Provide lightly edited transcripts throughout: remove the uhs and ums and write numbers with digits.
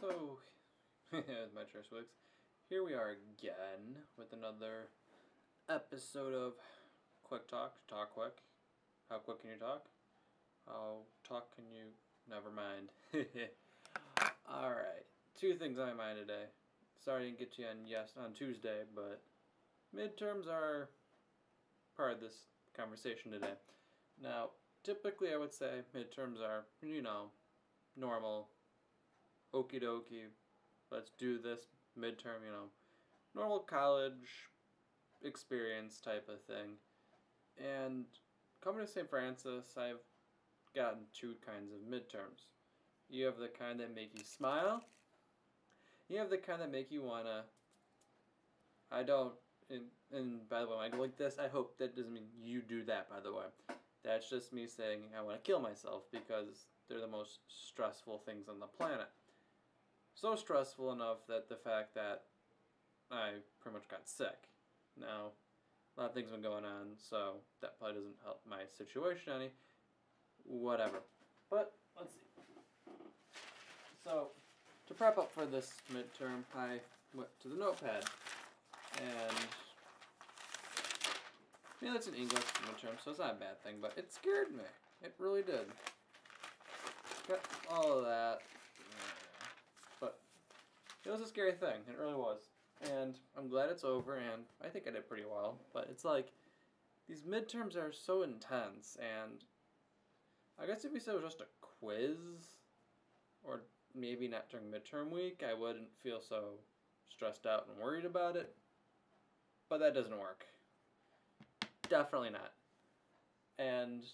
So, my Trash Weeks, here we are again with another episode of Quick Talk. Talk quick. How quick can you talk? How talk can you? Never mind. Alright, two things on my mind today. Sorry I didn't get to you on Tuesday, but midterms are part of this conversation today. Now, typically I would say midterms are, normal, okie dokie, let's do this midterm, normal college experience type of thing. And coming to St. Francis, I've gotten two kinds of midterms. You have the kind that make you smile. You have the kind that make you wanna. I don't. And by the way, when I go like this, I hope that doesn't mean you do that. By the way, that's just me saying I want to kill myself because they're the most stressful things on the planet. So stressful enough that the fact that I pretty much got sick. Now, a lot of things have been going on, so that probably doesn't help my situation any. Whatever. But, let's see. So, to prep up for this midterm, I went to the notepad. And, that's an English midterm, so it's not a bad thing, but it scared me. It really did. Got all of that. But it was a scary thing. It really was. And I'm glad it's over, and I think I did pretty well. But it's like, these midterms are so intense, and I guess if you said it was just a quiz, or maybe not during midterm week, I wouldn't feel so stressed out and worried about it. But that doesn't work. Definitely not. And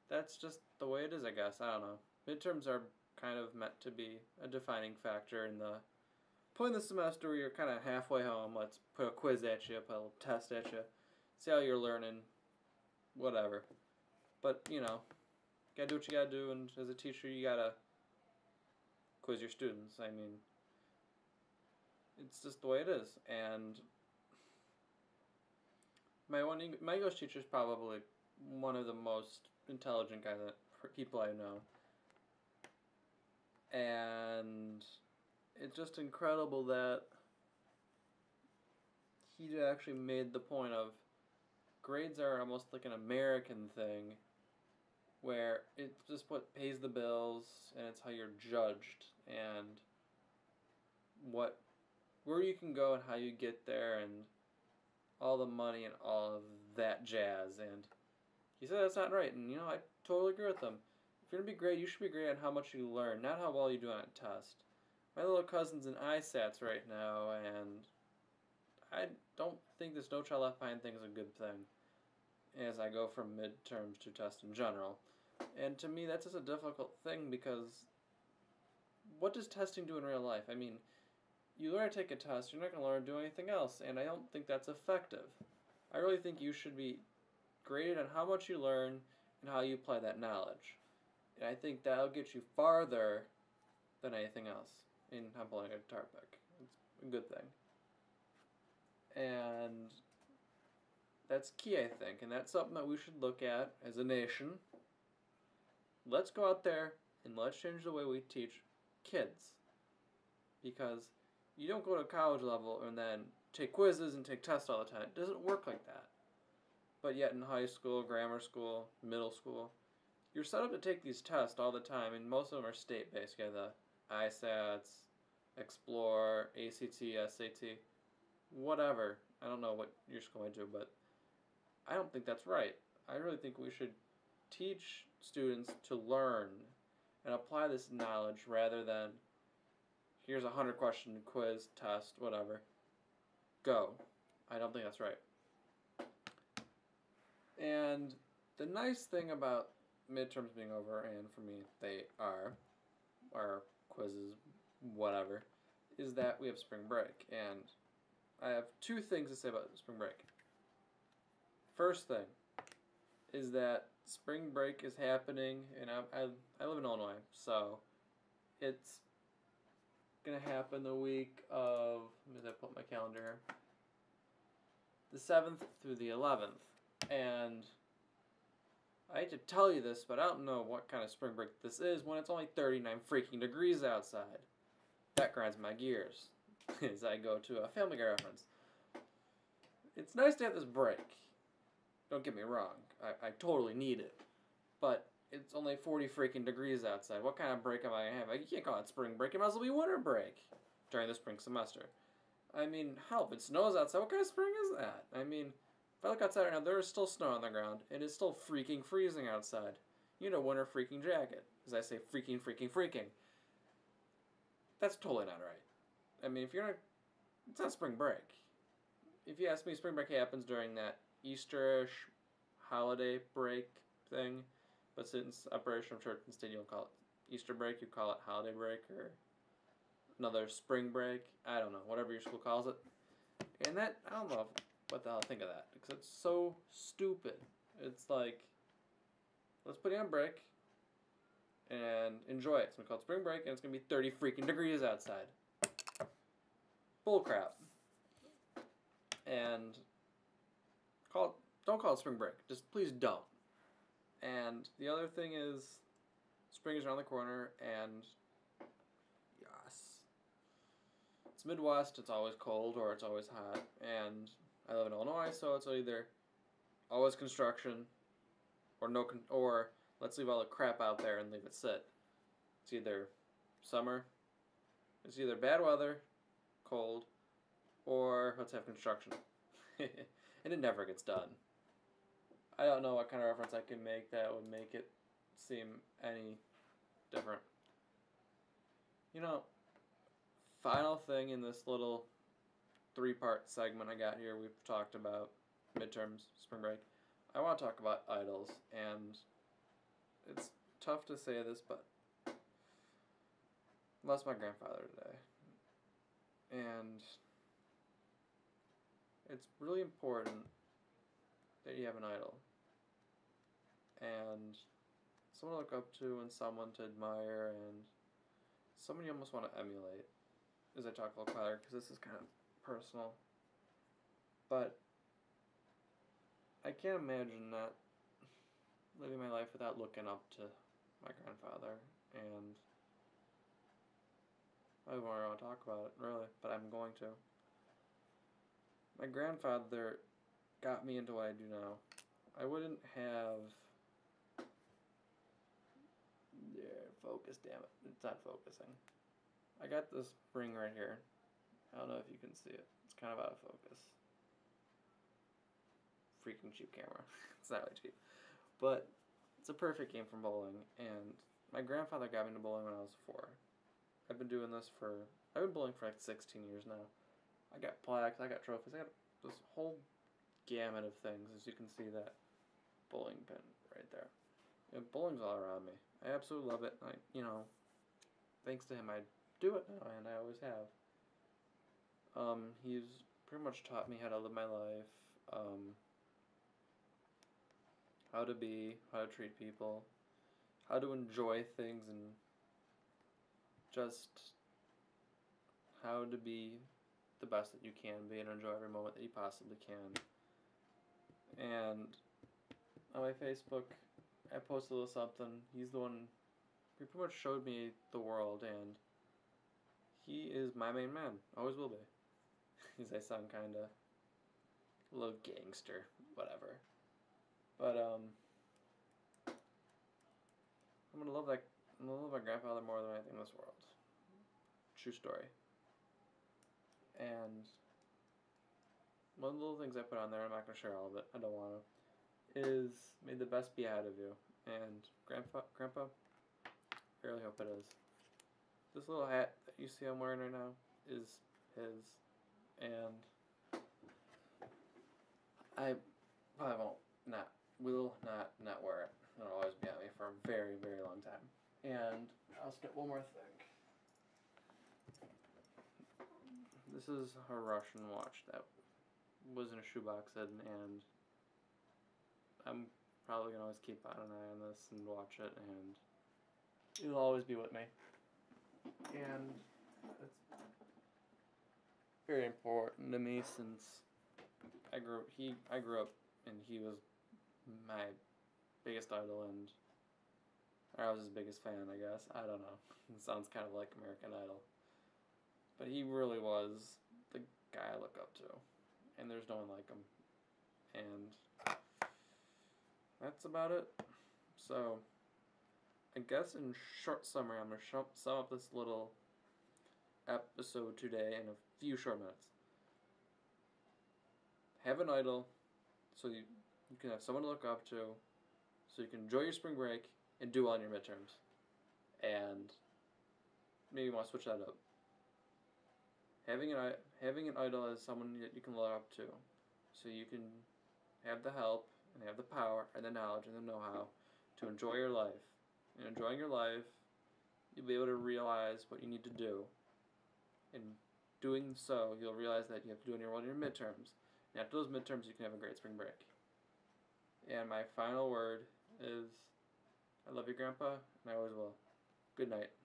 that's just the way it is, I guess. I don't know. Midterms are kind of meant to be a defining factor in the point of the semester where you're kind of halfway home. Let's put a quiz at you, put a little test at you, see how you're learning, whatever. But, gotta do what you gotta do, and as a teacher, you gotta quiz your students. I mean, it's just the way it is. And my English teacher is probably one of the most intelligent people I know. And it's just incredible that he actually made the point of grades are almost like an American thing where it's just what pays the bills and it's how you're judged and where you can go and how you get there and all the money and all of that jazz. And he said that's not right, and I totally agree with him. If you're going to be great, you should be great on how much you learn, not how well you do on a test. My little cousin's in ISATs right now, and I don't think this No Child Left Behind thing is a good thing as I go from midterms to tests in general. And to me, that's just a difficult thing because what does testing do in real life? I mean, you learn to take a test, you're not going to learn to do anything else, and I don't think that's effective. I really think you should be graded on how much you learn and how you apply that knowledge. And I think that'll get you farther than anything else. I'm playing a guitar pick. It's a good thing. And that's key, I think. And that's something that we should look at as a nation. Let's go out there and let's change the way we teach kids. Because you don't go to college level and then take quizzes and take tests all the time. It doesn't work like that. But yet in high school, grammar school, middle school, you're set up to take these tests all the time, and most of them are state-based. You have the ISATs, Explore, ACT, SAT, whatever. I don't know what you're going to, but I don't think that's right. I really think we should teach students to learn and apply this knowledge rather than here's a 100-question quiz, test, whatever. Go. I don't think that's right. And the nice thing about midterms being over, and for me they are, our quizzes, whatever, is that we have spring break. And I have two things to say about spring break. First thing is that spring break is happening, and I live in Illinois, so it's going to happen the week of, let me pull up my calendar here, the 7th through the 11th. And I hate to tell you this, but I don't know what kind of spring break this is when it's only 39 freaking degrees outside. That grinds my gears as I go to a Family Guy reference. It's nice to have this break. Don't get me wrong. I totally need it. But it's only 40 freaking degrees outside. What kind of break am I going to have? You can't call it spring break. It might as well be winter break during the spring semester. I mean, hell, if it snows outside, what kind of spring is that? I mean, if I look outside right now, there is still snow on the ground. It is still freaking freezing outside. You need a winter freaking jacket. As I say, freaking, freaking, freaking. That's totally not right. I mean, if you're not... It's not spring break. If you ask me, spring break happens during that Easter-ish holiday break thing. But since Operation of Church and State, you don't call it Easter break, you call it holiday break or another spring break. I don't know, whatever your school calls it. And that, I don't know what the hell I think of that, because it's so stupid. It's like, let's put you on break and enjoy it. It's going to be called spring break, and it's going to be 30 freaking degrees outside. Bullcrap. And don't call it spring break. Just please don't. And the other thing is, spring is around the corner, and yes, it's Midwest. It's always cold or it's always hot, and I live in Illinois, so it's either always construction, or or let's leave all the crap out there and leave it sit. It's either summer, it's either bad weather, cold, or let's have construction, and it never gets done. I don't know what kind of reference I can make that would make it seem any different. You know, final thing in this little 3-part segment I got here, we've talked about midterms, spring break. I want to talk about idols, and it's tough to say this, but I lost my grandfather today. And it's really important that you have an idol. And someone to look up to and someone to admire and someone you almost want to emulate as I talk a little further, because this is kind of personal. But I can't imagine not living my life without looking up to my grandfather, and I don't really want to talk about it, really, but I'm going to. My grandfather got me into what I do now. I wouldn't have... Yeah, focus, damn it. It's not focusing. I got this ring right here. I don't know if you can see it. It's kind of out of focus. Freaking cheap camera. It's not really cheap. But it's a perfect game for bowling, and my grandfather got me into bowling when I was 4. I've been bowling for like 16 years now. I got plaques, I got trophies, I got this whole gamut of things, as you can see that bowling pin right there. Bowling's all around me. I absolutely love it. Thanks to him, I do it now, and I always have. He's pretty much taught me how to live my life, how to be, how to treat people, how to enjoy things, and just how to be the best that you can be and enjoy every moment that you possibly can. And on my Facebook, I posted a little something. He's the one who pretty much showed me the world, and he is my main man. Always will be. As I sound kind of a little gangster, whatever. But I'm gonna love my grandfather more than anything in this world. True story. And one of the little things I put on there, I'm not gonna share all of it. I don't want to. Is may the best be ahead of you. And Grandpa, I really hope it is. This little hat that you see I'm wearing right now is his, and I probably will not wear it. It'll always be on me for a very, very long time. And I'll skip one more thing. This is a Russian watch that was in a shoebox hidden, and I'm probably going to always keep an eye on this and watch it, and it'll always be with me. And it's very important to me since I grew up and he was my biggest idol, and I was his biggest fan, I guess. I don't know. It sounds kind of like American Idol. But he really was the guy I look up to. And there's no one like him. And that's about it. So, I guess in short summary, I'm going to sum up this little episode today in a few short minutes. Have an idol so you can have someone to look up to, so you can enjoy your spring break and do well in your midterms. And maybe you want to switch that up. Having an idol as someone that you can look up to, so you can have the help and have the power and the knowledge and the know-how to enjoy your life. And enjoying your life, you'll be able to realize what you need to do. In doing so, you'll realize that you have to do it in your midterms. And after those midterms, you can have a great spring break. And my final word is, I love you, Grandpa, and I always will. Good night.